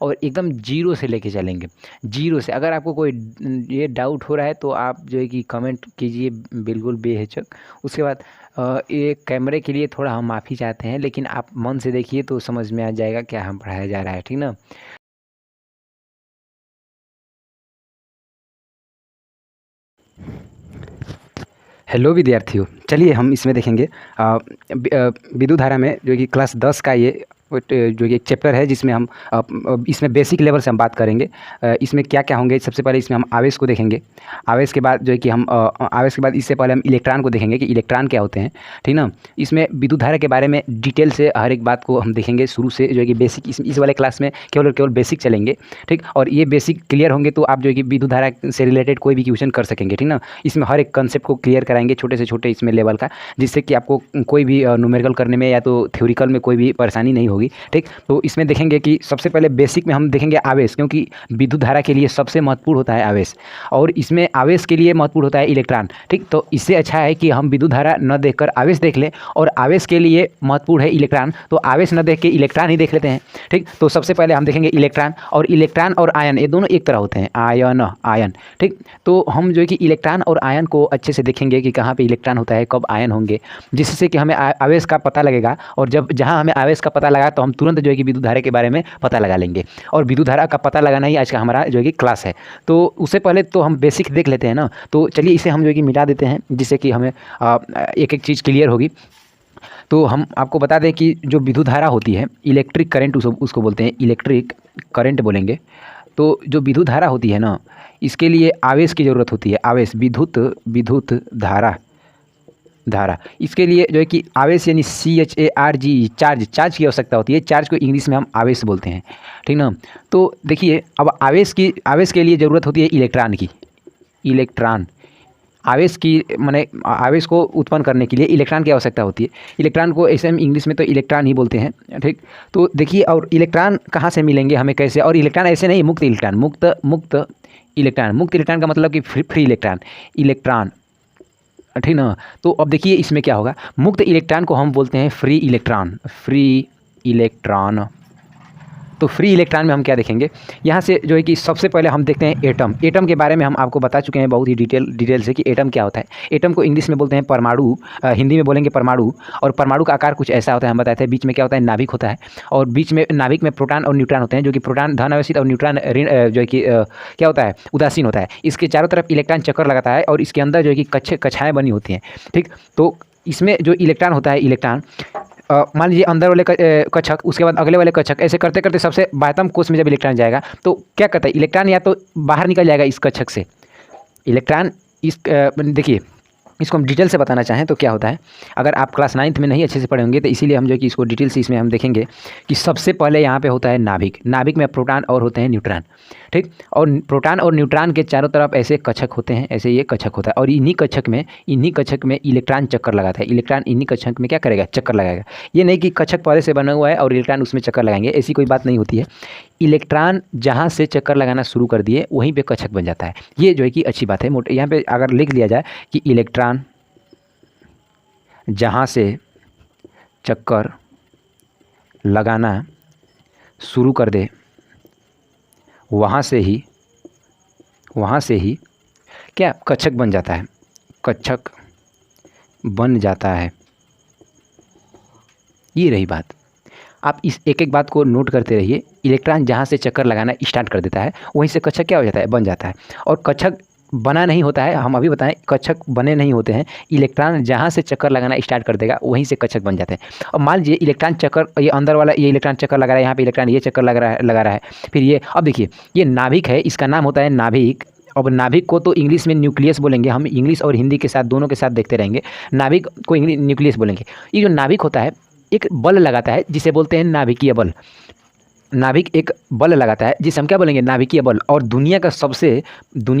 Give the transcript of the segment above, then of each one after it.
और एकदम जीरो से लेके चलेंगे। जीरो से अगर आपको कोई ये डाउट हो रहा है तो आप जो है कि कमेंट कीजिए बिल्कुल बेहिचक। उसके बाद ये कैमरे के लिए थोड़ा हम माफ़ी चाहते हैं, लेकिन आप मन से देखिए तो समझ में आ जाएगा क्या हम पढ़ाया जा रहा है, ठीक ना। हेलो विद्यार्थियों, चलिए हम इसमें देखेंगे विद्युत धारा में जो कि क्लास 10 का ये जो कि एक चैप्टर है जिसमें हम इसमें बेसिक लेवल से हम बात करेंगे। इसमें क्या क्या होंगे, सबसे पहले इसमें हम आवेश को देखेंगे। आवेश के बाद जो है कि हम आवेश के बाद इससे पहले हम इलेक्ट्रॉन को देखेंगे कि इलेक्ट्रॉन क्या होते हैं, ठीक ना। इसमें विद्युत धारा के बारे में डिटेल से हर एक बात को हम देखेंगे शुरू से, जो है कि बेसिक इस वाले क्लास में केवल बेसिक चलेंगे, ठीक। और ये बेसिक क्लियर होंगे तो आप जो है कि विद्युत धारा से रिलेटेड कोई भी क्वेश्चन कर सकेंगे, ठीक ना। इसमें हर एक कंसेप्ट को क्लियर कराएंगे छोटे से छोटे इसमें लेवल का, जिससे कि आपको कोई भी न्यूमेरिकल करने में या तो थ्योरिकल में कोई भी परेशानी नहीं होगी, ठीक। तो इसमें देखेंगे कि सबसे पहले बेसिक में हम देखेंगे आवेश, क्योंकि विद्युत धारा के लिए सबसे महत्वपूर्ण होता है आवेश, और इसमें आवेश के लिए महत्वपूर्ण होता है इलेक्ट्रॉन, ठीक। तो इससे अच्छा है कि हम विद्युत धारा न देखकर आवेश देख लें, और आवेश के लिए महत्वपूर्ण है इलेक्ट्रॉन, तो आवेश न देख के इलेक्ट्रॉन ही देख लेते हैं, ठीक। तो सबसे पहले हम देखेंगे इलेक्ट्रॉन और आयन, ये दोनों एक तरह होते हैं, आयन, ठीक। तो हम जो है कि इलेक्ट्रॉन और आयन को अच्छे से देखेंगे कि कहाँ पे इलेक्ट्रॉन होता है, कब आयन होंगे, जिससे कि हमें आवेश का पता लगेगा। और जब जहाँ हमें आवेश का पता लगा तो हम तुरंत जो है कि विद्युत धारा के बारे में पता लगा लेंगे, और विद्युत धारा का पता लगाना ही आज का हमारा जो है कि क्लास है। तो उससे पहले तो हम बेसिक देख लेते हैं ना, तो चलिए इसे हम जो है कि मिटा देते हैं, जिससे कि हमें एक एक चीज़ क्लियर होगी। तो हम आपको बता दें कि जो विद्युत धारा होती है, इलेक्ट्रिक करंट उसको बोलते हैं, इलेक्ट्रिक करंट बोलेंगे। तो जो विद्युत धारा होती है ना, इसके लिए आवेश की ज़रूरत होती है, आवेश, विद्युत धारा इसके लिए जो है कि आवेश यानी CHARG, चार्ज की आवश्यकता होती है। चार्ज को इंग्लिश में हम आवेश बोलते हैं, ठीक ना। तो देखिए, अब आवेश के लिए ज़रूरत होती है इलेक्ट्रॉन की। इलेक्ट्रॉन आवेश की माने आवेश को उत्पन्न करने के लिए इलेक्ट्रॉन की आवश्यकता होती है। इलेक्ट्रॉन को ऐसे हम इंग्लिश में तो इलेक्ट्रॉन ही बोलते हैं, ठीक। तो देखिए, और इलेक्ट्रॉन कहाँ से मिलेंगे हमें, कैसे, और इलेक्ट्रॉन ऐसे नहीं, मुक्त इलेक्ट्रॉन, मुक्त इलेक्ट्रॉन का मतलब कि फ्री इलेक्ट्रॉन, ठीक ना। तो अब देखिए इसमें क्या होगा, मुक्त इलेक्ट्रॉन को हम बोलते हैं फ्री इलेक्ट्रॉन। तो फ्री इलेक्ट्रॉन में हम क्या देखेंगे, यहाँ से जो है कि सबसे पहले हम देखते हैं एटम के बारे में हम आपको बता चुके हैं बहुत ही डिटेल से कि एटम क्या होता है। एटम को इंग्लिश में बोलते हैं परमाणु, हिंदी में बोलेंगे परमाणु। और परमाणु का आकार कुछ ऐसा होता है, हम बताते हैं, बीच में क्या होता है, नाभिक होता है, और बीच में नाभिक में प्रोटॉन और न्यूट्रॉन होते हैं, जो कि प्रोटॉन धन आवेशित और न्यूट्रॉन जो है कि क्या होता है, उदासीन होता है। इसके चारों तरफ इलेक्ट्रॉन चक्कर लगाता है, और इसके अंदर जो है कि कक्षाएँ बनी होती हैं, ठीक। तो इसमें जो इलेक्ट्रॉन होता है, इलेक्ट्रॉन मान लीजिए अंदर वाले कक्षक, उसके बाद अगले वाले कक्षक, ऐसे करते करते सबसे बाह्यतम कोश में जब इलेक्ट्रॉन जाएगा तो क्या करता है, इलेक्ट्रॉन या तो बाहर निकल जाएगा इस कक्षक से। इलेक्ट्रॉन देखिए, इसको हम डिटेल से बताना चाहें तो क्या होता है, अगर आप क्लास 9th में नहीं अच्छे से पढ़े होंगे तो इसीलिए हम जो कि इसको डिटेल से इसमें हम देखेंगे कि सबसे पहले यहाँ पे होता है नाभिक में प्रोटॉन और होते हैं न्यूट्रॉन, ठीक। और प्रोटॉन और न्यूट्रॉन के चारों तरफ ऐसे कक्षक होते हैं, ऐसे ये कक्षक होता है, और इन्हीं कक्षक में इलेक्ट्रॉन चक्कर लगाता है। इलेक्ट्रॉन इन्हीं कक्षक में क्या करेगा, चक्कर लगाएगा। ये नहीं कि कक्षक पहले से बना हुआ है और इलेक्ट्रॉन उसमें चक्कर लगाएंगे, ऐसी कोई बात नहीं होती है। इलेक्ट्रॉन जहाँ से चक्कर लगाना शुरू कर दिए वहीं पे कक्षक बन जाता है। ये जो है कि अच्छी बात है। मोटे यहाँ पे अगर लिख दिया जाए कि इलेक्ट्रॉन जहाँ से चक्कर लगाना शुरू कर दे वहाँ से ही क्या कक्षक बन जाता है, कक्षक बन जाता है। ये रही बात। आप इस एक एक बात को नोट करते रहिए। इलेक्ट्रॉन जहाँ से चक्कर लगाना स्टार्ट कर देता है वहीं से कक्षक क्या हो जाता है, बन जाता है। और कक्षक बना नहीं होता है, हम अभी बताएं, कक्षक बने नहीं होते हैं। इलेक्ट्रॉन जहाँ से चक्कर लगाना स्टार्ट कर देगा वहीं से कक्षक बन जाते हैं। अब मान लीजिए इलेक्ट्रॉन चक्कर, ये अंदर वाला ये इलेक्ट्रॉन चक्कर लगा रहा है, यहाँ पे इलेक्ट्रॉन ये चक्कर लगा रहा है। फिर ये, अब देखिए, ये नाभिक है, इसका नाम होता है नाभिक। अब नाभिक को तो इंग्लिश में न्यूक्लियस बोलेंगे, हम इंग्लिश और हिंदी के साथ दोनों के साथ देखते रहेंगे। नाभिक को इंग्लिश न्यूक्लियस बोलेंगे। ये जो नाभिक होता है एक बल लगाता है जिसे बोलते हैं नाभिकीय बल। नाभिक एक बल लगाता है जिसे हम क्या बोलेंगे, नाभिकीय बल। और दुनिया का सबसे जो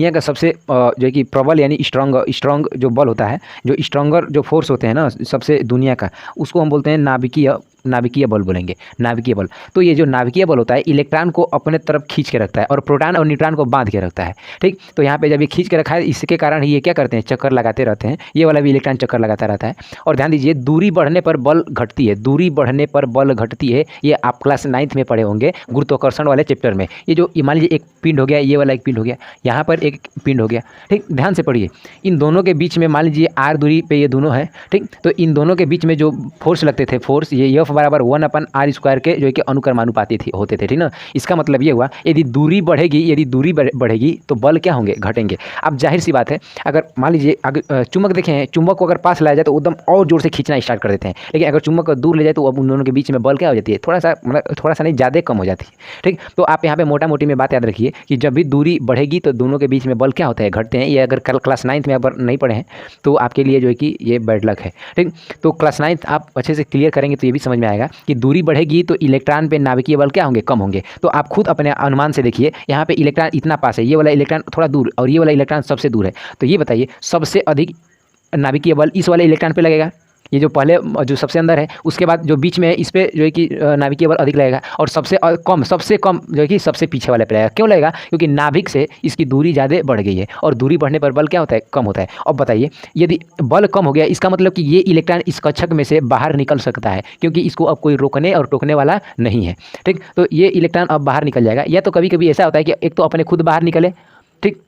है कि प्रबल यानी स्ट्रॉन्ग जो बल होता है, जो स्ट्रॉन्गर जो फोर्स होते हैं ना सबसे दुनिया का, उसको हम बोलते हैं नाभिकीय नाभिकीय बल बोलेंगे, नाभिकीय बल। तो ये जो नाभिकीय बल होता है इलेक्ट्रॉन को अपने तरफ खींच के रखता है और प्रोटॉन और न्यूट्रॉन को बांध के रखता है। ठीक, तो यहाँ पे जब ये खींच के रखा है इसके कारण ही ये क्या करते हैं, चक्कर लगाते रहते हैं। ये वाला भी इलेक्ट्रॉन चक्कर लगाता रहता है। और ध्यान दीजिए दूरी बढ़ने पर बल घटती है, दूरी बढ़ने पर बल घटती है। ये आप क्लास 9th में पढ़े होंगे गुरुत्वाकर्षण वाले चैप्टर में। ये जो मान लीजिए एक पिंड हो गया, ये वाला एक पिंड हो गया, यहाँ पर एक पिंड हो गया। ठीक, ध्यान से पढ़िए। इन दोनों के बीच में मान लीजिए r दूरी पे ये दोनों है। ठीक, तो इन दोनों के बीच में जो फोर्स लगते थे, फोर्स ये F बराबर 1/r² के जो कि अनुक्रमानुपाती होते थे। ठीक ना, इसका मतलब ये हुआ यदि दूरी बढ़ेगी, यदि दूरी बढ़ेगी तो बल क्या होंगे, घटेंगे। अब जाहिर सी बात है अगर मान लीजिए अगर चुंबक देखें, चुंबक को अगर पास लाया जाए तो एकदम और जोर से खींचना स्टार्ट कर देते हैं। लेकिन अगर चुंबक को दूर ले जाए तो अब उन दोनों के बीच में बल क्या हो जाती है, थोड़ा सा मतलब थोड़ा सा नहीं, ज़्यादा कम हो जाती है। ठीक, तो आप यहाँ पे मोटा मोटी में बात याद रखिए कि जब भी दूरी बढ़ेगी तो दोनों के बीच में बल क्या होता है, घटते हैं। ये अगर कल क्लास 9th में अगर नहीं पढ़े हैं तो आपके लिए जो है कि ये बैड लक है। ठीक, तो क्लास 9th आप अच्छे से क्लियर करेंगे तो ये भी समझ में आएगा कि दूरी बढ़ेगी तो इलेक्ट्रॉन पे नाभिकीय बल क्या होंगे, कम होंगे। तो आप खुद अपने अनुमान से देखिए, यहाँ पे इलेक्ट्रॉन इतना पास है, ये वाला इलेक्ट्रॉन थोड़ा दूर और ये वाला इलेक्ट्रॉन सबसे दूर है। तो ये बताइए सबसे अधिक नाभिकीय बल इस वाले इलेक्ट्रॉन पे लगेगा, ये जो पहले जो सबसे अंदर है, उसके बाद जो बीच में है इस पे जो है कि नाभिकीय बल अधिक लगेगा, और सबसे कम जो है कि सबसे पीछे वाले पे लगेगा। क्यों लगेगा, क्योंकि नाभिक से इसकी दूरी ज़्यादा बढ़ गई है और दूरी बढ़ने पर बल क्या होता है, कम होता है। अब बताइए यदि बल कम हो गया इसका मतलब कि ये इलेक्ट्रॉन इस कक्षक में से बाहर निकल सकता है, क्योंकि इसको अब कोई रोकने और टोकने वाला नहीं है। ठीक, तो ये इलेक्ट्रॉन अब बाहर निकल जाएगा। या तो कभी कभी ऐसा होता है कि एक तो अपने खुद बाहर निकले, ठीक,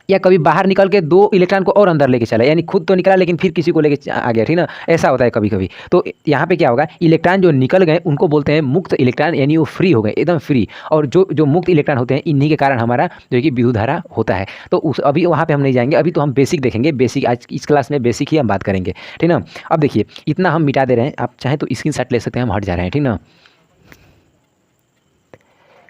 या कभी बाहर निकल के दो इलेक्ट्रॉन को और अंदर लेके चला, यानी खुद तो निकला लेकिन फिर किसी को लेके आ गया। ठीक ना, ऐसा होता है कभी कभी। तो यहाँ पे क्या होगा, इलेक्ट्रॉन जो निकल गए उनको बोलते हैं मुक्त इलेक्ट्रॉन, यानी वो फ्री हो गए, एकदम फ्री। और जो मुक्त इलेक्ट्रॉन होते हैं इन्हीं के कारण हमारा जो कि विद्युत धारा होता है। तो उस अभी वहाँ पर हम नहीं जाएंगे, अभी तो हम बेसिक देखेंगे। बेसिक आज इस क्लास में बेसिक ही हम बात करेंगे। ठीक ना, अब देखिए इतना हम मिटा दे रहे हैं, आप चाहें तो स्क्रीनशॉट ले सकते हैं, हम हट जा रहे हैं। ठीक ना,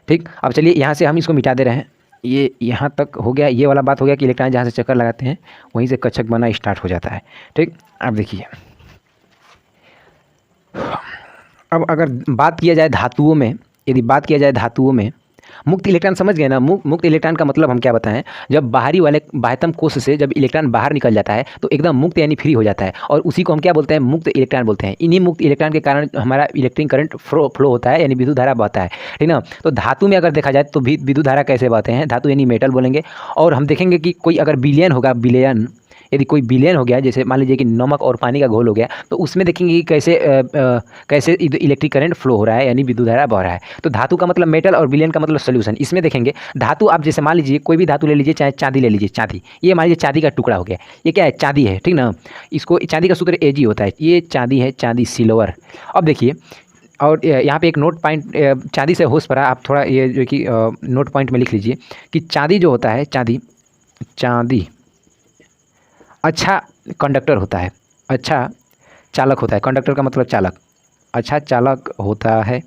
ठीक, अब चलिए यहाँ से हम इसको मिटा दे रहे हैं। ये यहाँ तक हो गया, ये वाला बात हो गया कि इलेक्ट्रॉन जहाँ से चक्कर लगाते हैं वहीं से कक्षक बना स्टार्ट हो जाता है। ठीक, अब देखिए अब अगर बात किया जाए धातुओं में, यदि बात किया जाए धातुओं में मुक्त इलेक्ट्रॉन, समझ गए ना। मुक्त इलेक्ट्रॉन का मतलब हम क्या बताएं, जब बाहरी वाले बाह्यतम कोश से जब इलेक्ट्रॉन बाहर निकल जाता है तो एकदम मुक्त यानी फ्री हो जाता है, और उसी को हम क्या बोलते हैं, मुक्त इलेक्ट्रॉन बोलते हैं। इन्हीं मुक्त इलेक्ट्रॉन के कारण हमारा इलेक्ट्रिक करंट फ्लो होता है, यानी विद्युत धारा बहता है। ठीक ना, तो धातु में अगर देखा जाए तो विद्युत धारा कैसे बहते हैं, धातु यानी मेटल बोलेंगे। और हम देखेंगे कि कोई अगर विलयन होगा, विलयन यदि कोई विलयन हो गया, जैसे मान लीजिए कि नमक और पानी का घोल हो गया, तो उसमें देखेंगे कि कैसे इलेक्ट्रिक करंट फ्लो हो रहा है, यानी विद्युत धारा बह रहा है। तो धातु का मतलब मेटल और विलयन का मतलब सोल्यूशन। इसमें देखेंगे धातु, आप जैसे मान लीजिए कोई भी धातु ले लीजिए, चाहे चांदी ले लीजिए, चांदी, ये मान लीजिए चांदी का टुकड़ा हो गया, ये क्या है, चांदी है। ठीक ना, इसको चांदी का सूत्र Ag होता है, ये चांदी है, चांदी सिल्वर। अब देखिए, और यहाँ पे एक नोट पॉइंट चांदी से होश पड़ा, आप थोड़ा ये जो कि नोट पॉइंट में लिख लीजिए कि चांदी जो होता है, चांदी अच्छा कंडक्टर होता है, अच्छा चालक होता है। कंडक्टर का मतलब चालक, अच्छा चालक होता है।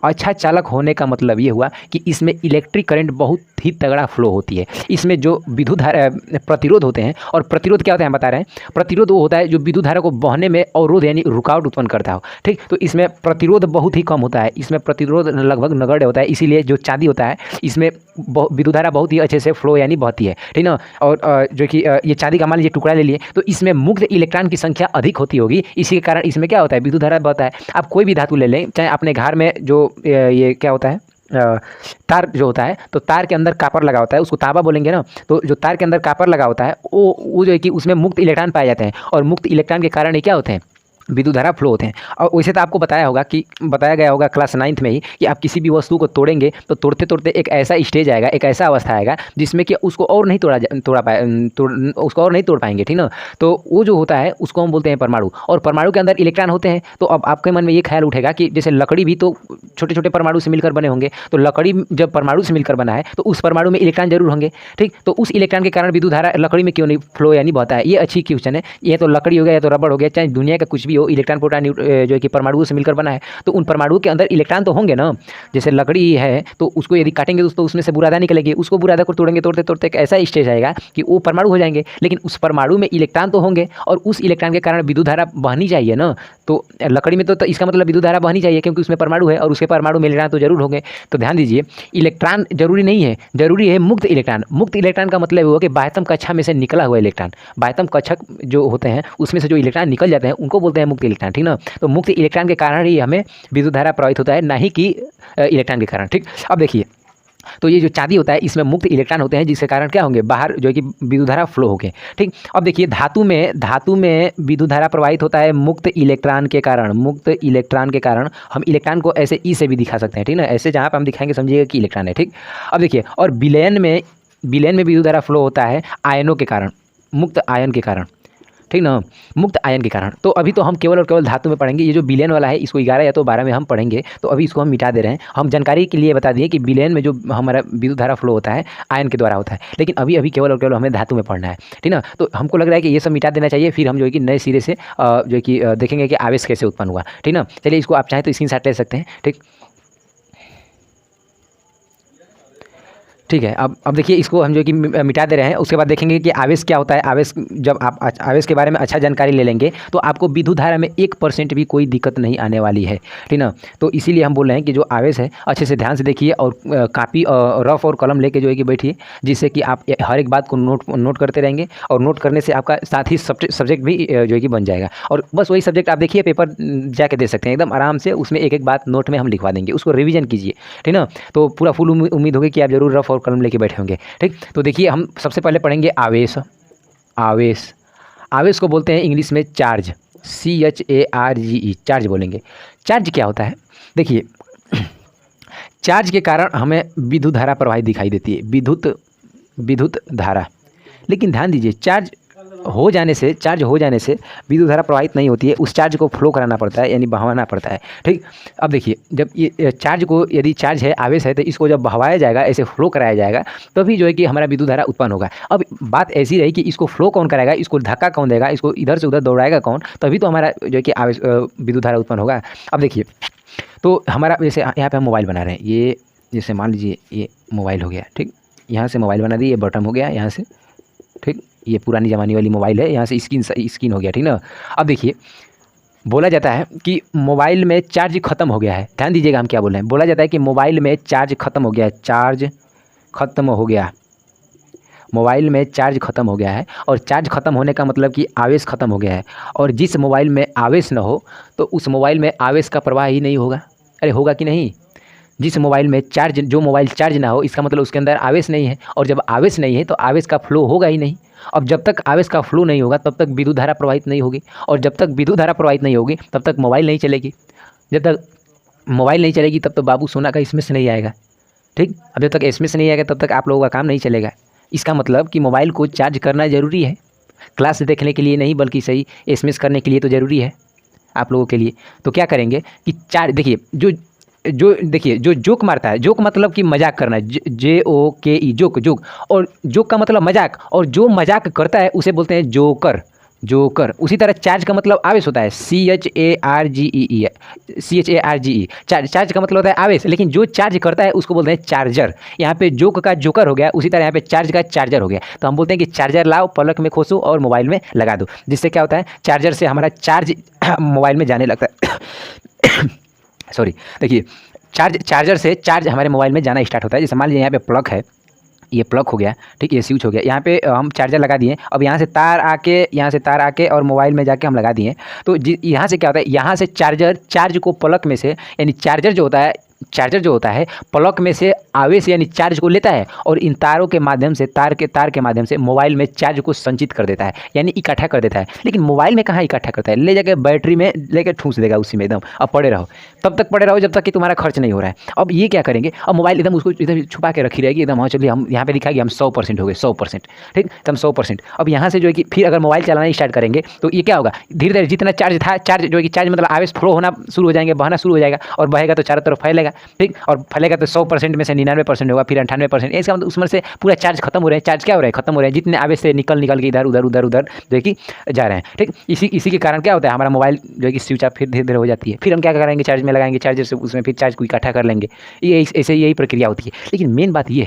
अच्छा चालक होने का मतलब ये हुआ कि इसमें इलेक्ट्रिक करंट बहुत ही तगड़ा फ्लो होती है। इसमें जो विद्युत धारा प्रतिरोध होते हैं, और प्रतिरोध क्या होता है हम बता रहे हैं, प्रतिरोध वो होता है जो विद्युत धारा को बहने में अवरोध यानी रुकावट उत्पन्न करता हो। ठीक, तो इसमें प्रतिरोध बहुत ही कम होता है, इसमें प्रतिरोध लगभग नगण्य होता है। इसीलिए जो चांदी होता है इसमें विद्युत धारा बहुत ही अच्छे से फ्लो यानी बहती है। ठीक ना, और जो कि ये चांदी का मान लीजिए टुकड़ा ले लिए, तो इसमें मुक्त इलेक्ट्रॉन की संख्या अधिक होती होगी, इसी के कारण इसमें क्या होता है, विद्युत धारा बहता है। आप कोई भी धातु ले लें, चाहे अपने घर में जो ये क्या होता है, तार जो होता है, तो तार के अंदर कापर लगा होता है, उसको तांबा बोलेंगे ना। तो जो तार के अंदर कापर लगा होता है वो जो है कि उसमें मुक्त इलेक्ट्रॉन पाए जाते हैं, और मुक्त इलेक्ट्रॉन के कारण ये क्या होते हैं, विद्युत धारा फ्लो होते हैं। और वैसे तो आपको बताया गया होगा क्लास 9th में ही कि आप किसी भी वस्तु को तोड़ेंगे तो तोड़ते तोड़ते एक ऐसा स्टेज आएगा, एक ऐसा अवस्था आएगा जिसमें कि उसको और नहीं उसको और नहीं तोड़ पाएंगे। ठीक ना, तो वो जो होता है उसको हम बोलते हैं परमाणु, और परमाणु के अंदर इलेक्ट्रॉन होते हैं। तो अब आपके मन में ये ख्याल उठेगा कि जैसे लकड़ी भी तो छोटे छोटे परमाणु से मिलकर बने होंगे, तो लकड़ी जब परमाणु से मिलकर बना है तो उस परमाणु में इलेक्ट्रॉन जरूर होंगे। ठीक, तो उस इलेक्ट्रॉन के कारण विद्युत धारा लकड़ी में क्यों नहीं फ्लो यानी बहता है, ये अच्छी क्वेश्चन है। ये तो लकड़ी हो गया या तो रबड़ हो गया, चाहे दुनिया का कुछ भी हो, इलेक्ट्रॉन प्रोटॉन जो है कि परमाणुओं से मिलकर बना है, तो उन परमाणुओं के अंदर इलेक्ट्रॉन तो होंगे ना। जैसे लकड़ी है तो उसको यदि काटेंगे दोस्तों उसमें से बुरादा निकलेगी, उसको बुरादा को तोड़ेंगे, तोड़ते तोड़ते एक ऐसा स्टेज आएगा कि वो परमाणु हो जाएंगे, लेकिन उस परमाणु में इलेक्ट्रॉन तो होंगे, और उस इलेक्ट्रॉन के कारण विद्युत धारा बहनी चाहिए ना। तो लकड़ी में तो इसका मतलब विद्युत धारा बहनी चाहिए, क्योंकि उसमें परमाणु है और उसके परमाणु में इलेक्ट्रॉन तो जरूर होंगे। तो ध्यान दीजिए, इलेक्ट्रॉन जरूरी नहीं है, जरूरी है मुक्त इलेक्ट्रॉन। मुक्त इलेक्ट्रॉन का मतलब हुआ कि बाह्यतम कक्षा में से निकला हुआ इलेक्ट्रॉन, बाह्यतम कक्षक जो होते हैं उसमें से जो इलेक्ट्रॉन निकल जाते हैं उनको बोलते हैं है मुक्त इलेक्ट्रॉन, ठीक ना। तो मुक्त इलेक्ट्रॉन के कारण ही हमें विद्युत धारा प्रवाहित होता है, ना ही कि इलेक्ट्रॉन के कारण, ठीक। अब देखिए, तो ये जो चांदी होता है इसमें मुक्त इलेक्ट्रॉन होते हैं, जिसके कारण क्या होंगे, बाहर जो है कि विद्युत धारा फ्लो होके, ठीक। अब देखिए, धातु में विद्युत धारा प्रवाहित होता है मुक्त इलेक्ट्रॉन के कारण। मुक्त इलेक्ट्रॉन के कारण हम इलेक्ट्रॉन को ऐसे ई से भी दिखा सकते हैं, ठीक ना। ऐसे जहाँ पर हम दिखाएंगे समझिएगा कि इलेक्ट्रॉन है, ठीक। अब देखिए, और विलयन में विद्युत धारा फ्लो होता है आयनों के कारण, मुक्त आयन के कारण, ठीक ना, मुक्त आयन के कारण। तो अभी तो हम केवल और केवल धातु में पढ़ेंगे। ये जो विलयन वाला है इसको 11 या तो 12 में हम पढ़ेंगे, तो अभी इसको हम मिटा दे रहे हैं। हम जानकारी के लिए बता दिए कि विलयन में जो हमारा विद्युत धारा फ्लो होता है आयन के द्वारा होता है, लेकिन अभी केवल और केवल हमें धातु में पढ़ना है, ठीक ना। तो हमको लग रहा है कि ये सब मिटा देना चाहिए, फिर हम जो है कि नए सिरे से जो है कि देखेंगे कि आवेश कैसे उत्पन्न हुआ, ठीक ना। चलिए, इसको आप चाहें तो स्क्रीनशॉट ले सकते हैं, ठीक। ठीक है, अब देखिए, इसको हम जो कि मिटा दे रहे हैं। उसके बाद देखेंगे कि आवेश क्या होता है। आवेश, जब आप आवेश के बारे में अच्छा जानकारी ले लेंगे तो आपको विद्युत धारा में 1% भी कोई दिक्कत नहीं आने वाली है, ठीक ना। तो इसीलिए हम बोल रहे हैं कि जो आवेश है अच्छे से ध्यान से देखिए, और कापी रफ और कलम लेके जो है कि बैठिए, जिससे कि आप हर एक बात को नोट करते रहेंगे, और नोट करने से आपका साथ ही सब्जेक्ट भी जो है कि बन जाएगा। और बस वही सब्जेक्ट आप देखिए, पेपर जाके दे सकते हैं एकदम आराम से, उसमें एक एक बात नोट में हम लिखवा देंगे, उसको रिविजन कीजिए, ठीक ना। तो पूरा फुल उम्मीद होगी कि आप जरूर रफ और कलम लेके बैठे होंगे, ठीक। तो देखिए, हम सबसे पहले पढ़ेंगे आवेश। आवेश को बोलते हैं इंग्लिश में चार्ज, CHARGE, चार्ज बोलेंगे। चार्ज क्या होता है, देखिए, चार्ज के कारण हमें विद्युत धारा प्रवाहित दिखाई देती है, विद्युत धारा। लेकिन ध्यान दीजिए, चार्ज हो जाने से विद्युत धारा प्रवाहित नहीं होती है, उस चार्ज को फ्लो कराना पड़ता है, यानी बहाना पड़ता है, ठीक। अब देखिए, जब ये चार्ज को, यदि चार्ज है, आवेश है, तो इसको जब बहवाया जाएगा, ऐसे फ्लो कराया जाएगा, तभी जो है कि हमारा विद्युत धारा उत्पन्न होगा। अब बात ऐसी रही कि इसको फ्लो कौन कराएगा, इसको धक्का कौन देगा, इसको इधर से उधर दौड़ाएगा कौन, तभी तो हमारा जो है कि आवेश विद्युत धारा उत्पन्न होगा। अब देखिए, तो हमारा जैसे यहाँ पे हम मोबाइल बना रहे हैं, ये जैसे मान लीजिए ये मोबाइल हो गया, ठीक। यहाँ से मोबाइल बना दी, ये बटन हो गया यहाँ से, ठीक। ये पुरानी ज़माने वाली मोबाइल है, यहाँ से स्क्रीन हो गया, ठीक ना। अब देखिए, बोला जाता है कि मोबाइल में चार्ज खत्म हो गया है। ध्यान दीजिएगा हम क्या बोल रहे हैं। बोला जाता है कि मोबाइल में चार्ज खत्म हो गया है, चार्ज खत्म हो गया, मोबाइल में चार्ज खत्म हो गया है। और चार्ज खत्म होने का मतलब कि आवेश खत्म हो गया है। और जिस मोबाइल में आवेश न हो तो उस मोबाइल में आवेश का प्रवाह ही नहीं होगा। अरे होगा कि नहीं। जिस मोबाइल में चार्ज, जो मोबाइल चार्ज ना हो, इसका मतलब उसके अंदर आवेश नहीं है, और जब आवेश नहीं है तो आवेश का फ्लो होगा ही नहीं। अब जब तक आवेश का फ्लो नहीं होगा तब तक विद्युत धारा प्रवाहित नहीं होगी, और जब तक विद्युत धारा प्रवाहित नहीं होगी तब तक मोबाइल नहीं चलेगी। जब तक मोबाइल नहीं चलेगी तब तो बाबू सोना का एसएमएस नहीं आएगा, ठीक। अब जब तक एसएमएस नहीं आएगा तब तक आप लोगों का काम नहीं चलेगा। इसका मतलब कि मोबाइल को चार्ज करना ज़रूरी है, क्लास देखने के लिए नहीं बल्कि सही एसएमएस करने के लिए तो ज़रूरी है आप लोगों के लिए। तो क्या करेंगे कि चार्ज, देखिए, देखिए, जो जोक मारता है, जोक मतलब कि मजाक करना, JOKE, जोक। और जोक का मतलब मजाक, और जो मजाक करता है उसे बोलते हैं जोकर। उसी तरह चार्ज का मतलब आवेश होता है, CHARGE। चार्ज का मतलब होता है आवेश, लेकिन जो चार्ज करता है उसको बोलते हैं चार्जर। यहाँ पे जोक का जोकर हो गया, उसी तरह यहाँ पे चार्ज का चार्जर हो गया। तो हम बोलते हैं कि चार्जर लाओ, पलक में खोसो और मोबाइल में लगा दो, जिससे क्या होता है, चार्जर से हमारा चार्ज मोबाइल में जाने लगता है। सॉरी, देखिए, चार्जर से चार्ज हमारे मोबाइल में जाना स्टार्ट होता है। जैसे मान लीजिए यहाँ पे प्लग है, ये प्लग हो गया, ठीक, ये स्विच हो गया, यहाँ पे हम चार्जर लगा दिए। अब यहाँ से तार आके और मोबाइल में जाके हम लगा दिए। तो यहाँ से क्या होता है, यहाँ से चार्ज को प्लग में से, यानी चार्जर जो होता है प्लग में से आवेश यानी चार्ज को लेता है, और इन तारों के माध्यम से, तार के माध्यम से मोबाइल में चार्ज को संचित कर देता है, यानी इकट्ठा कर देता है। लेकिन मोबाइल में कहाँ इकट्ठा करता है, ले जाके बैटरी में लेके ठूस देगा उसी में एकदम। अब पड़े रहो, तब तक पड़े रहो जब तक कि तुम्हारा खर्च नहीं हो रहा है। अब ये क्या करेंगे, अब मोबाइल एकदम उसको एकदम छुपा के रखी रहेगी एकदम। हाँ चलिए, हम यहाँ पे दिखाएंगे हम 100% हो गए, 100%, ठीक, एकदम 100%। अब यहाँ से जो है कि फिर अगर मोबाइल चलाना स्टार्ट करेंगे तो ये क्या होगा, धीरे धीरे जितना चार्ज था, चार्ज जो है कि चार्ज मतलब आवेश फ्लो होना शुरू हो जाएंगे, बहना शुरू हो जाएगा, और बहेगा तो चारों तरफ फैलेगा, ठीक। और फैलेगा तो 100% में से 99% होगा, फिर 98%। इसका मतलब उसमें से पूरा चार्ज खत्म हो रहा है। चार्ज क्या हो रहा है, खत्म हो रहा है, जितने आवेश से निकल के इधर उधर जो है कि जा रहे हैं, ठीक। इसी के कारण क्या होता है, हमारा मोबाइल जो है कि स्विच ऑफ फिर धीरे धीरे हो जाती है। फिर हम क्या करेंगे, चार्ज में लगाएंगे, चार्जर से उसमें फिर चार्ज को इकट्ठा कर लेंगे। यही प्रक्रिया होती है। लेकिन मेन बात ये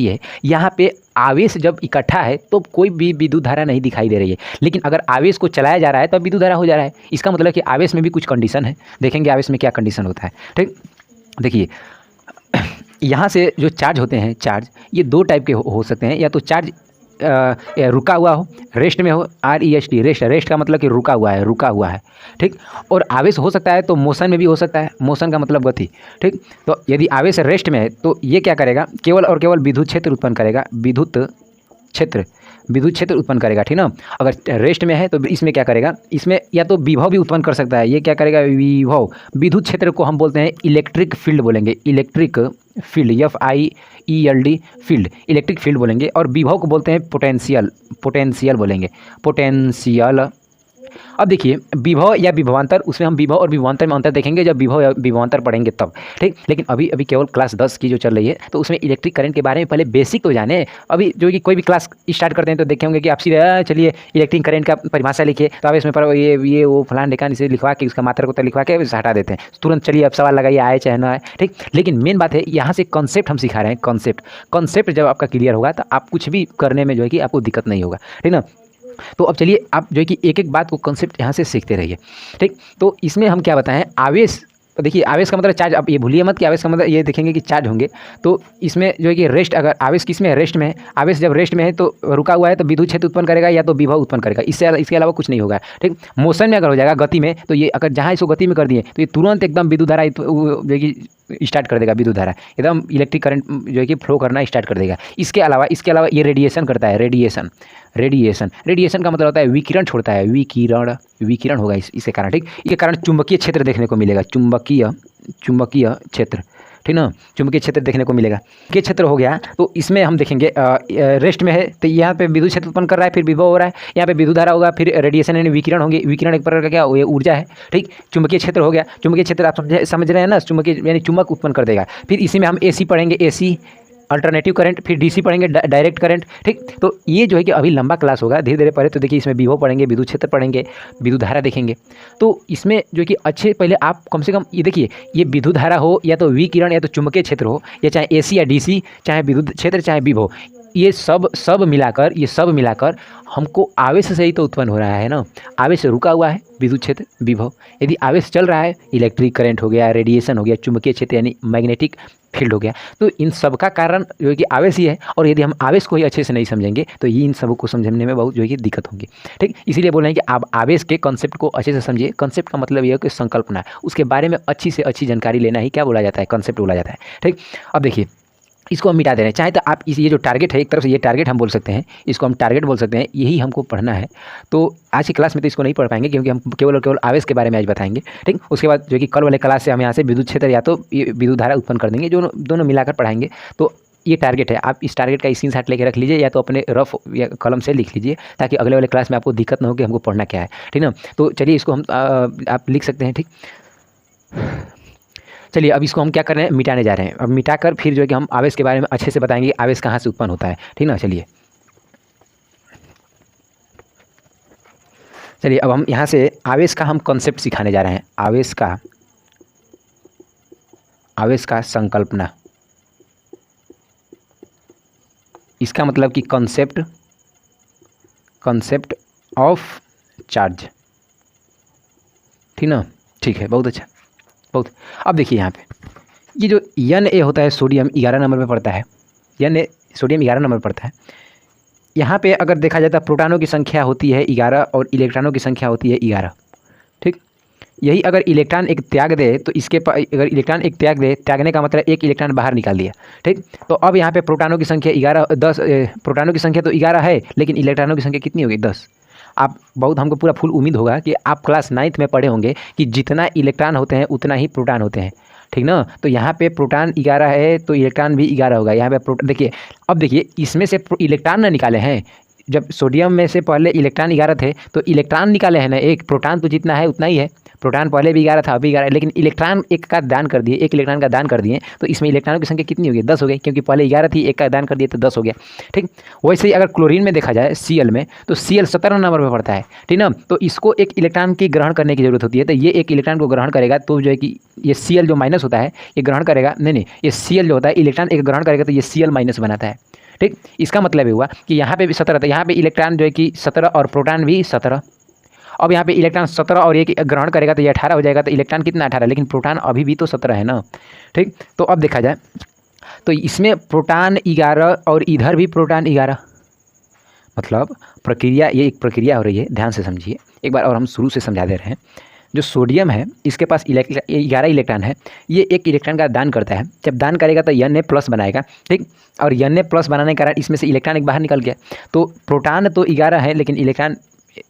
है, यहाँ पे आवेश जब इकट्ठा है तो कोई भी विद्युत धारा नहीं दिखाई दे रही है। लेकिन अगर आवेश को चलाया जा रहा है तो विद्युत धारा हो जा रहा है। इसका मतलब कि आवेश में भी कुछ कंडीशन है। देखेंगे आवेश में क्या कंडीशन होता है, ठीक। देखिए, यहाँ से जो चार्ज होते हैं, चार्ज ये दो टाइप के हो सकते हैं। या तो चार्ज रुका हुआ हो, रेस्ट में हो, REST रेस्ट, रेस्ट का मतलब कि रुका हुआ है, रुका हुआ है, ठीक। और आवेश हो सकता है तो मोशन में भी हो सकता है, मोशन का मतलब गति, ठीक। तो यदि आवेश रेस्ट में है तो ये क्या करेगा, केवल और केवल विद्युत क्षेत्र उत्पन्न करेगा, विद्युत क्षेत्र उत्पन्न करेगा, ठीक ना। अगर रेस्ट में है तो इसमें क्या करेगा, इसमें या तो विभव भी उत्पन्न कर सकता है, ये क्या करेगा, विभव। विद्युत क्षेत्र को हम बोलते हैं इलेक्ट्रिक फील्ड बोलेंगे, electric field, FIELD field, electric field बोलेंगे। और विभव को बोलते हैं पोटेंशियल बोलेंगे, पोटेंशियल। अब देखिए विभव या विभवांतर, उसमें हम विभव और विभवांतर में अंतर देखेंगे जब विभव या विभवांतर पढ़ेंगे तब, ठीक। लेकिन अभी केवल क्लास 10 की जो चल रही है तो उसमें इलेक्ट्रिक करंट के बारे में पहले बेसिक तो जाने। अभी जो कि कोई भी क्लास स्टार्ट करते हैं तो देखे होंगे कि आप सीधे चलिए इलेक्ट्रिक करंट का परिभाषा लिखिए, तो आप इसमें पर ये वो फलान ढिकान इसे लिखवा के उसका मात्रा को तो लिखवा के हटा देते हैं तुरंत, चलिए अब सवाल लगाइए आए चाहे ना आए, ठीक। लेकिन मेन बात है यहाँ से कॉन्सेप्ट हम सिखा रहे हैं, कॉन्सेप्ट जब आपका क्लियर होगा तो आप कुछ भी करने में जो है कि आपको दिक्कत नहीं होगा, ठीक ना। तो अब चलिए आप जो है कि एक एक बात को कॉन्सेप्ट यहाँ से सीखते रहिए, ठीक। तो इसमें हम क्या बताएं, आवेश, तो देखिए आवेश का मतलब चार्ज, आप ये भूलिए मत कि आवेश का मतलब ये देखेंगे कि चार्ज होंगे। तो इसमें जो है कि रेस्ट, अगर आवेश किस में है, रेस्ट में है, आवेश जब रेस्ट में है तो रुका हुआ है तो विद्युत क्षेत्र उत्पन्न करेगा या तो विभव उत्पन्न करेगा, इसके अलावा कुछ नहीं होगा, ठीक। मोशन में अगर हो जाएगा, गति में, तो ये अगर जहाँ इसको गति में कर दिए तो ये तुरंत एकदम विद्युत धारा जो है कि स्टार्ट कर देगा, विद्युत धारा एकदम इलेक्ट्रिक करंट जो है कि फ्लो करना स्टार्ट कर देगा। इसके अलावा ये रेडिएशन करता है, रेडिएशन का मतलब होता है विकिरण छोड़ता है, विकिरण होगा इसके कारण, ठीक। इसके कारण चुंबकीय क्षेत्र देखने को मिलेगा, चुंबकीय क्षेत्र, ठीक ना, चुंबकीय क्षेत्र देखने को मिलेगा। के क्षेत्र हो गया तो इसमें हम देखेंगे रेस्ट में है तो यहाँ पे विद्युत क्षेत्र उत्पन्न कर रहा है, फिर विभव हो रहा है, यहाँ पे विद्युत धारा होगा, फिर रेडिएशन यानी विकिरण होंगे, विकिरण एक प्रकार का क्या, ये ऊर्जा है, ठीक। चुंबकीय क्षेत्र हो गया, चुंबकीय क्षेत्र आप समझ रहे हैं ना, चुंबकीय यानी चुंबक उत्पन्न कर देगा। फिर इसी में हम AC पढ़ेंगे, AC अल्टरनेटिव करंट, फिर DC पढ़ेंगे, डायरेक्ट करंट, ठीक। तो ये जो है कि अभी लंबा क्लास होगा, धीरे धीरे पढ़े तो देखिए इसमें विभव पढ़ेंगे, विद्युत क्षेत्र पढ़ेंगे, विद्युत धारा देखेंगे। तो इसमें जो कि अच्छे पहले आप कम से कम ये देखिए, ये विद्युत धारा हो या तो विकिरण या तो चुंबकीय क्षेत्र हो, या चाहे AC या DC, चाहे विद्युत क्षेत्र चाहे विभव, ये सब मिलाकर हमको आवेश से ही तो उत्पन्न हो रहा है ना। आवेश रुका हुआ है, विद्युत क्षेत्र, विभव। यदि आवेश चल रहा है, इलेक्ट्रिक करंट हो गया, रेडिएशन हो गया, चुंबकीय क्षेत्र यानी मैग्नेटिक फील्ड हो गया। तो इन सब का कारण जो है कि आवेश ही है, और यदि हम आवेश को ही अच्छे से नहीं समझेंगे तो ये इन सब को समझने में बहुत जो है कि दिक्कत होगी, ठीक। इसीलिए बोल रहे हैं कि आप आवेश के कॉन्सेप्ट को अच्छे से समझिए। कॉन्सेप्ट का मतलब ये है कि संकल्पना, उसके बारे में अच्छी से अच्छी जानकारी लेना ही क्या बोला जाता है, कॉन्सेप्ट बोला जाता है, ठीक। अब देखिए इसको हम मिटा दे रहे हैं, चाहे तो आप ये जो टारगेट है, एक तरफ से ये टारगेट हम बोल सकते हैं, इसको हम टारगेट बोल सकते हैं, यही हमको पढ़ना है। तो आज की क्लास में तो इसको नहीं पढ़ पाएंगे क्योंकि हम केवल और केवल आवेश के बारे में आज बताएंगे, ठीक। उसके बाद जो कि कल वाले क्लास से हम यहाँ से विद्युत क्षेत्र या तो विद्युत धारा उत्पन्न कर देंगे, जो दोनों मिलाकर पढ़ाएंगे। तो ये टारगेट है, आप इस टारगेट का स्क्रीनशॉट लेके रख लीजिए, या तो अपने रफ या कलम से लिख लीजिए, ताकि अगले वाले क्लास में आपको दिक्कत ना हो कि हमको पढ़ना क्या है, ठीक ना। तो चलिए इसको हम आप लिख सकते हैं, ठीक। चलिए अब इसको हम क्या कर रहे हैं, मिटाने जा रहे हैं। अब मिटाकर फिर जो है कि हम आवेश के बारे में अच्छे से बताएंगे, आवेश कहाँ से उत्पन्न होता है, ठीक ना। चलिए अब हम यहाँ से आवेश का हम कॉन्सेप्ट सिखाने जा रहे हैं, आवेश का संकल्पना। इसका मतलब कि कॉन्सेप्ट ऑफ चार्ज, ठीक ना, ठीक है, बहुत अच्छा, बहुत। अब देखिए यहाँ पे ये जो Na होता है, सोडियम 11 नंबर पे पड़ता है, सोडियम 11 नंबर पड़ता है। यहाँ पे अगर देखा जाता है प्रोटॉनों की संख्या होती है 11 और इलेक्ट्रॉनों की संख्या होती है 11, ठीक। यही अगर इलेक्ट्रॉन एक त्याग दे तो अगर इलेक्ट्रॉन एक त्यागने का मतलब एक इलेक्ट्रॉन बाहर निकाल दिया, ठीक। तो अब यहाँ पे प्रोटॉनों की संख्या 10, प्रोटॉनों की संख्या तो 11 है, लेकिन इलेक्ट्रॉनों की संख्या कितनी होगी, 10। आप बहुत, हमको पूरा फुल उम्मीद होगा कि आप क्लास 9th में पढ़े होंगे कि जितना इलेक्ट्रॉन होते हैं उतना ही प्रोटॉन होते हैं, ठीक ना। तो यहाँ पे प्रोटॉन 11 है तो इलेक्ट्रॉन भी 11 होगा। यहाँ पे देखिए, अब देखिए इसमें से इलेक्ट्रॉन ना निकाले हैं, जब सोडियम में से पहले इलेक्ट्रॉन 11 थे तो इलेक्ट्रॉन निकाले हैं ना, एक प्रोटॉन तो जितना है उतना ही है। प्रोटॉन पहले भी 11 था, अभी 11 है, लेकिन इलेक्ट्रॉन एक इलेक्ट्रॉन का दान कर दिए तो इसमें इलेक्ट्रॉनों की संख्या कितनी हो गई, 10 हो गई, क्योंकि पहले 11 थी, एक का दान कर दिए तो 10 हो गया, ठीक। वैसे ही अगर क्लोरीन में देखा जाए, Cl में, तो Cl 17 नंबर पर पड़ता है, ठीक ना। तो इसको एक इलेक्ट्रॉन की ग्रहण करने की जरूरत होती है, तो ये एक इलेक्ट्रॉन को ग्रहण करेगा तो जो है कि ये Cl जो माइनस होता है ये ग्रहण करेगा, नहीं, ये Cl जो होता है इलेक्ट्रॉन एक ग्रहण करेगा तो ये Cl माइनस बनाता है, ठीक। इसका मतलब ये हुआ कि यहाँ पे भी 17 था, यहाँ पे इलेक्ट्रॉन जो है कि 17 और प्रोटॉन भी 17। अब यहाँ पे इलेक्ट्रॉन 17 और एक ग्रहण करेगा तो ये 18 हो जाएगा, तो इलेक्ट्रॉन कितना 18, लेकिन प्रोटॉन अभी भी तो 17 है ना, ठीक। तो अब देखा जाए तो इसमें प्रोटॉन 11 और इधर भी प्रोटॉन 11, मतलब प्रक्रिया, ये एक प्रक्रिया हो रही है, ध्यान से समझिए एक बार और हम शुरू से समझा दे रहे हैं। जो सोडियम है इसके पास 11 इलेक्ट्रॉन है, ये एक इलेक्ट्रॉन का दान करता है। जब दान करेगा तो Na+ बनाएगा, ठीक। और Na+ बनाने के कारण इसमें से इलेक्ट्रॉन एक बाहर निकल गया। तो प्रोटॉन तो 11 है लेकिन इलेक्ट्रॉन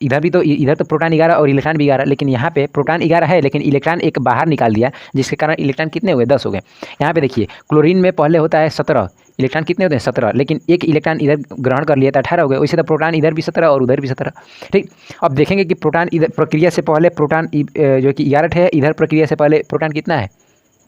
इधर भी, तो इधर तो प्रोटॉन 11 और इलेक्ट्रॉन भी 11, लेकिन यहाँ पे प्रोटॉन 11 है लेकिन इलेक्ट्रॉन एक बाहर निकाल दिया, जिसके कारण इलेक्ट्रॉन कितने हुए, 10 हो गए। यहाँ पे देखिए क्लोरीन में पहले होता है 17, इलेक्ट्रॉन कितने होते हैं, 17, लेकिन एक इलेक्ट्रॉन इधर ग्रहण कर लिया था, 18 हो गए। वैसे तो प्रोटॉन इधर भी 17 और उधर भी 17, ठीक। अब देखेंगे कि प्रोटॉन इधर प्रक्रिया से पहले प्रोटॉन जो कि 11 है, इधर प्रक्रिया से पहले प्रोटॉन कितना है,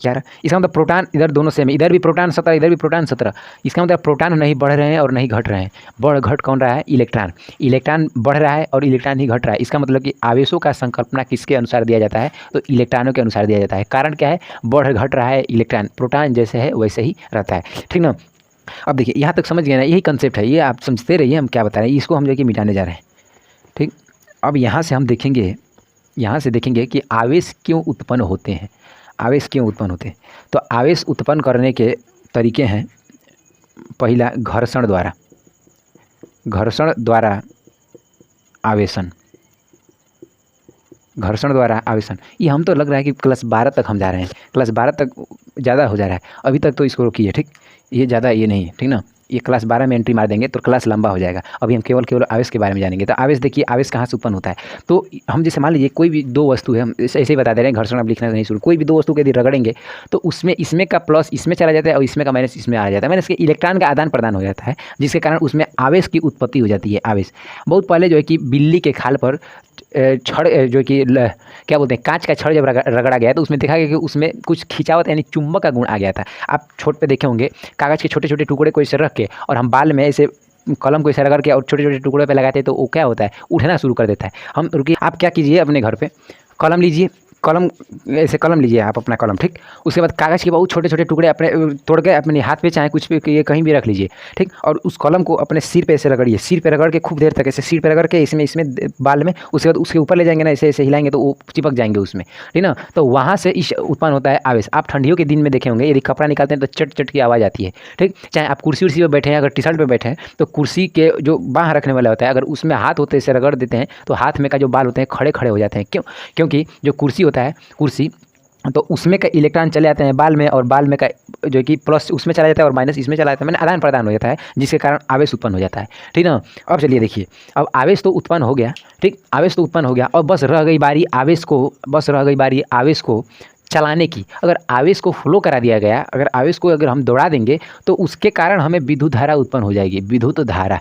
11। इसका मतलब प्रोटॉन इधर दोनों सेम है, इधर भी प्रोटॉन 17, इधर भी प्रोटॉन 17। इसका मतलब प्रोटॉन नहीं बढ़ रहे हैं और नहीं घट रहे हैं, बढ़ घट कौन रहा है, इलेक्ट्रॉन। इलेक्ट्रॉन बढ़ रहा है और इलेक्ट्रॉन ही घट रहा है। इसका मतलब कि आवेशों का संकल्पना किसके अनुसार दिया जाता है, तो इलेक्ट्रॉनों के अनुसार दिया जाता है। कारण क्या है, बढ़ घट रहा है इलेक्ट्रॉन, प्रोटॉन जैसे है वैसे ही रहता है, ठीक ना। अब देखिए यहाँ तक समझ गए ना, यही कंसेप्ट है, ये आप समझते रहिए हम क्या बता रहे हैं, इसको हम जो कि मिटाने जा रहे हैं, ठीक। अब यहाँ से हम देखेंगे, यहाँ से देखेंगे कि आवेश क्यों उत्पन्न होते हैं, आवेश क्यों उत्पन्न होते हैं। तो आवेश उत्पन्न करने के तरीके हैं, पहला घर्षण द्वारा, घर्षण द्वारा आवेशन, घर्षण द्वारा आवेशन। ये हम तो लग रहा है कि क्लास 12 तक हम जा रहे हैं, क्लास 12 तक ज़्यादा हो जा रहा है, अभी तक तो इसको रोकिए, ठीक। ये ज़्यादा ये नहीं है, ठीक ना। ये क्लास 12 में एंट्री मार देंगे तो क्लास लंबा हो जाएगा। अभी हम केवल आवेश के बारे में जानेंगे। तो आवेश देखिए, आवेश कहाँ से उत्पन्न होता है। तो हम जैसे मान लीजिए कोई भी दो वस्तु है, हम ऐसे ही बता दे रहे हैं, घर्षण अब लिखना नहीं शुरू, कोई भी दो वस्तु को यदि रगड़ेंगे तो उसमें इसमें का प्लस इसमें चला जाता है और इसमें का माइनस इसमें आ जाता है, मैंने इसके इलेक्ट्रॉन का आदान प्रदान हो जाता है, जिसके कारण उसमें आवेश की उत्पत्ति हो जाती है। आवेश बहुत पहले जो है कि बिल्ली के खाल पर छड़ जो कि क्या बोलते हैं, कांच का छड़ जब रगड़ा गया तो उसमें देखा गया कि उसमें कुछ खिंचावत यानी चुंबक का गुण आ गया था। आप छोट पे देखे होंगे, कागज़ के छोटे छोटे टुकड़े को ऐसे रख के और हम बाल में ऐसे कलम को ऐसे रगड़ के और छोटे छोटे टुकड़े पे लगाते हैं तो वो क्या होता है, उठना शुरू कर देता है। हम रुकिए, आप क्या कीजिए, अपने घर पे कलम लीजिए, कलम ऐसे कलम लीजिए आप अपना कलम, ठीक। उसके बाद कागज़ के बहुत छोटे छोटे टुकड़े अपने तोड़ के अपने हाथ पे चाहे कुछ भी ये कहीं भी रख लीजिए, ठीक। और उस कलम को अपने सिर पे ऐसे रगड़िए, सिर पे रगड़ के खूब देर तक ऐसे सिर पे रगड़ के इसमें इसमें बाल में, उसके बाद उसके ऊपर ले जाएंगे ना, ऐसे ऐसे हिलाएंगे तो वो चिपक जाएंगे उसमें, ठीक ना। तो वहाँ से इस उत्पन्न होता है आवेश। आप ठंडियों के दिन में देखे होंगे, यदि कपड़ा निकालते हैं तो चट चट की आवाज़ आती है, ठीक। चाहे आप कुर्सी उर्सी पर बैठे हैं, अगर टी शर्ट पर बैठे हैं तो कुर्सी के जो बाँह रखने वाला होता है, अगर उसमें हाथ होते ऐसे रगड़ देते हैं तो हाथ में का जो बाल होते हैं खड़े खड़े हो जाते हैं। क्यों, क्योंकि जो कुर्सी होता है, कुर्सी तो उसमें का इलेक्ट्रॉन चले जाते हैं बाल में, और बाल में का जो कि प्लस उसमें चला जाता है और माइनस इसमें चला जाता है, मैंने आदान प्रदान हो जाता है, जिसके कारण आवेश उत्पन्न हो जाता है, ठीक ना। अब चलिए देखिए, अब आवेश तो उत्पन्न हो गया, ठीक, आवेश तो उत्पन्न हो गया, और बस रह गई बारी आवेश को, बस रह गई बारी आवेश को चलाने की। अगर आवेश को फ्लो करा दिया गया, अगर आवेश को अगर हम दौड़ा देंगे तो उसके कारण हमें विद्युत धारा उत्पन्न हो जाएगी, विद्युत धारा,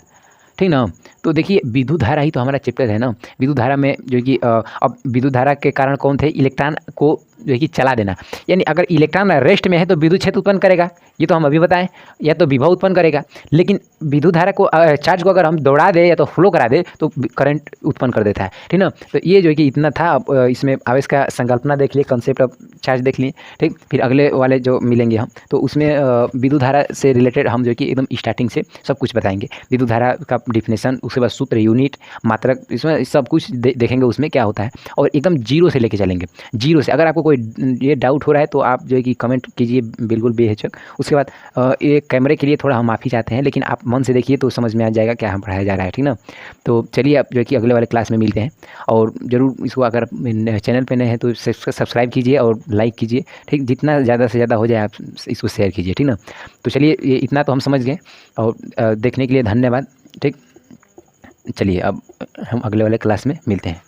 ठीक ना। तो देखिए विद्युत धारा ही तो हमारा चैप्टर है ना। विद्युत धारा में जो कि अब विद्युत धारा के कारण कौन थे, इलेक्ट्रॉन को जो कि चला देना, यानी अगर इलेक्ट्रॉन रेस्ट में है तो विद्युत क्षेत्र उत्पन्न करेगा, ये तो हम अभी बताएं, या तो विभव उत्पन्न करेगा। लेकिन विद्युत धारा को चार्ज को अगर हम दौड़ा दे या तो फ्लो करा दे तो करंट उत्पन्न कर देता है, ठीक ना। तो ये जो कि इतना था, इसमें आवेश का संकल्पना देख लिए, कंसेप्ट ऑफ चार्ज देख लिए, ठीक। फिर अगले वाले जो मिलेंगे हम तो उसमें विद्युत धारा से रिलेटेड हम जो कि एकदम स्टार्टिंग से सब कुछ बताएंगे, विद्युत धारा का डिफिनेशन, उसके बाद सूत्र, यूनिट, मात्रक, इसमें सब कुछ देखेंगे उसमें क्या होता है, और एकदम जीरो से लेके चलेंगे, जीरो से। अगर आपको कोई ये डाउट हो रहा है तो आप जो है कि कमेंट कीजिए बिल्कुल बेहिचक। उसके बाद ये कैमरे के लिए थोड़ा हम माफ़ी चाहते हैं, लेकिन आप मन से देखिए तो समझ में आ जाएगा क्या हम पढ़ाया जा रहा है, ठीक ना। तो चलिए आप जो है कि अगले वाले क्लास में मिलते हैं, और ज़रूर इसको अगर चैनल पे नए हैं तो सब्सक्राइब कीजिए और लाइक कीजिए, ठीक। जितना ज़्यादा से ज़्यादा हो जाए आप इसको शेयर कीजिए, ठीक ना। तो चलिए ये इतना तो हम समझ गए, और देखने के लिए धन्यवाद, ठीक। चलिए अब हम अगले वाले क्लास में मिलते हैं।